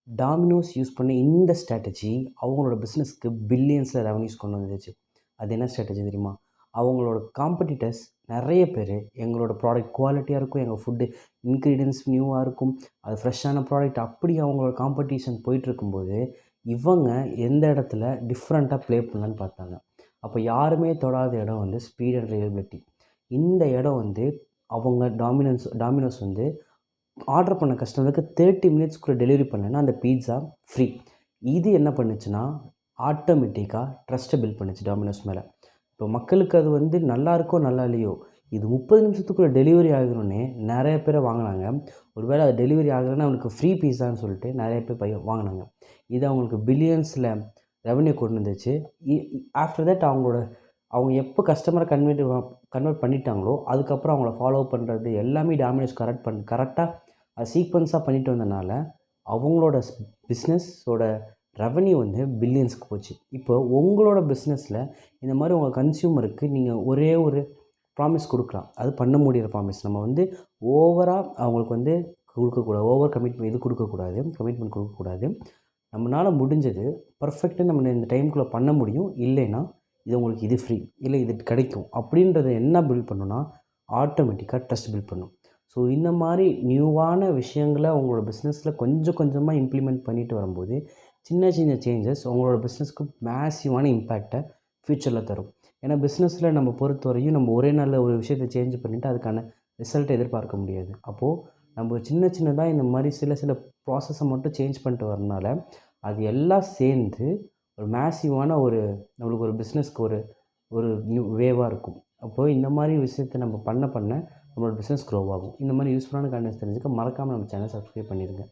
Domino's use பண்ண இந்த strategy அவங்களோட பிஸ்னஸ்க்கு பில்லியன்ஸில் ரெவன்யூஸ் கொண்டு வந்துச்சு. அது என்ன ஸ்ட்ராட்டஜி தெரியுமா? அவங்களோட காம்படிட்டர்ஸ் நிறைய பேர் எங்களோட ப்ராடக்ட் குவாலிட்டியாக இருக்கும், எங்கள் ஃபுட்டு இன்க்ரீடியன்ஸ் நியூவாக இருக்கும், அது ஃப்ரெஷ்ஷான ப்ராடக்ட், அப்படி அவங்களோட காம்படிஷன் போயிட்டுருக்கும்போது இவங்க எந்த இடத்துல டிஃப்ரெண்ட்டாக ப்ளே பண்ணலான்னு பார்த்தாங்க. அப்போ யாருமே தொடாத இடம் வந்து ஸ்பீட் அண்ட் ரிலையபிலிட்டி. இந்த இடம் வந்து அவங்க டாமினோஸ் வந்து ஆர்டர் பண்ண கஸ்டமருக்கு 30 மினிட்ஸ்க்குள்ளே டெலிவரி பண்ணேன்னா அந்த பீட்ஸா ஃப்ரீ. இது என்ன பண்ணுச்சுன்னா ஆட்டோமேட்டிக்காக ட்ரஸ்ட்டை பில்ட் பண்ணுச்சு டாமினோஸ் மேலே. இப்போ மக்களுக்கு அது வந்து நல்லா இருக்கோ நல்லா இல்லையோ, இது 30 நிமிஷத்துக்குள்ளே டெலிவரி ஆகணுன்னே நிறைய பேரை வாங்கினாங்க. ஒருவேளை அது டெலிவரி ஆகலைன்னா அவனுக்கு ஃப்ரீ பீஸான்னு சொல்லிட்டு நிறைய பேர் வாங்கினாங்க. இது அவங்களுக்கு பில்லியன்ஸில் ரெவன்யூ கொண்டு வந்துச்சு. ஆஃப்டர் தட் அவங்க எப்போ கஸ்டமரை கன்வெர்ட் பண்ணிட்டாங்களோ அதுக்கப்புறம் அவங்கள ஃபாலோ பண்ணுறது எல்லாமே டாமினோஸ் கரெக்டாக அது சீக்வன்ஸாக பண்ணிட்டு வந்தனால அவங்களோட பிஸ்னஸோட ரெவன்யூ வந்து பில்லியன்ஸ்க்கு போச்சு. இப்போ உங்களோட பிஸ்னஸில் இந்த மாதிரி உங்கள் கன்சியூமருக்கு நீங்கள் ஒரே ஒரு ப்ராமிஸ் கொடுக்கலாம். அது பண்ண முடிகிற ப்ராமிஸ். நம்ம வந்து ஓவராக அவங்களுக்கு வந்து கொடுக்கக்கூடாது, ஓவர் கமிட்மெண்ட் கொடுக்கக்கூடாது. நம்மளால் முடிஞ்சது பர்ஃபெக்டாக நம்ம இந்த டைமுக்குள்ளே பண்ண முடியும், இல்லைன்னா இது உங்களுக்கு இது ஃப்ரீ, இல்லை இது கிடைக்கும் அப்படின்றத என்ன பில்ட் பண்ணுன்னா ஆட்டோமேட்டிக்காக ட்ரஸ்ட் பில்ட் பண்ணும். ஸோ இந்த மாதிரி நியூவான விஷயங்களை உங்களோட பிஸ்னஸில் கொஞ்சம் கொஞ்சமாக இம்ப்ளிமெண்ட் பண்ணிட்டு வரும்போது சின்ன சின்ன சேஞ்சஸ் உங்களோட பிஸ்னஸ்க்கு மேசிவான இம்பேக்டை ஃப்யூச்சரில் தரும். ஏன்னா பிஸ்னஸில் நம்ம பொறுத்தவரையும் நம்ம ஒரே நாளில் ஒரு விஷயத்தை சேஞ்ச் பண்ணிவிட்டு அதுக்கான ரிசல்ட்டை எதிர்பார்க்க முடியாது. அப்போது நம்ம சின்ன சின்னதாக இந்த மாதிரி சில ப்ராசஸை மட்டும் சேஞ்ச் பண்ணிட்டு வரனால அது எல்லாம் சேர்ந்து ஒரு மேசிவான நம்மளுக்கு ஒரு பிஸ்னஸ்க்கு ஒரு நியூ வேவாக இருக்கும். அப்போது இந்த மாதிரி விஷயத்தை நம்ம பண்ண நம்மளோட பிஸ்னஸ் க்ரோ ஆகும். இந்த மாதிரி யூஸ்ஃபுல்லான கண்டென்ட்ஸ் தெரிஞ்சுக்க மறக்காமல் நம்ம சேனல் சப்ஸ்கிரைப் பண்ணிடுங்க.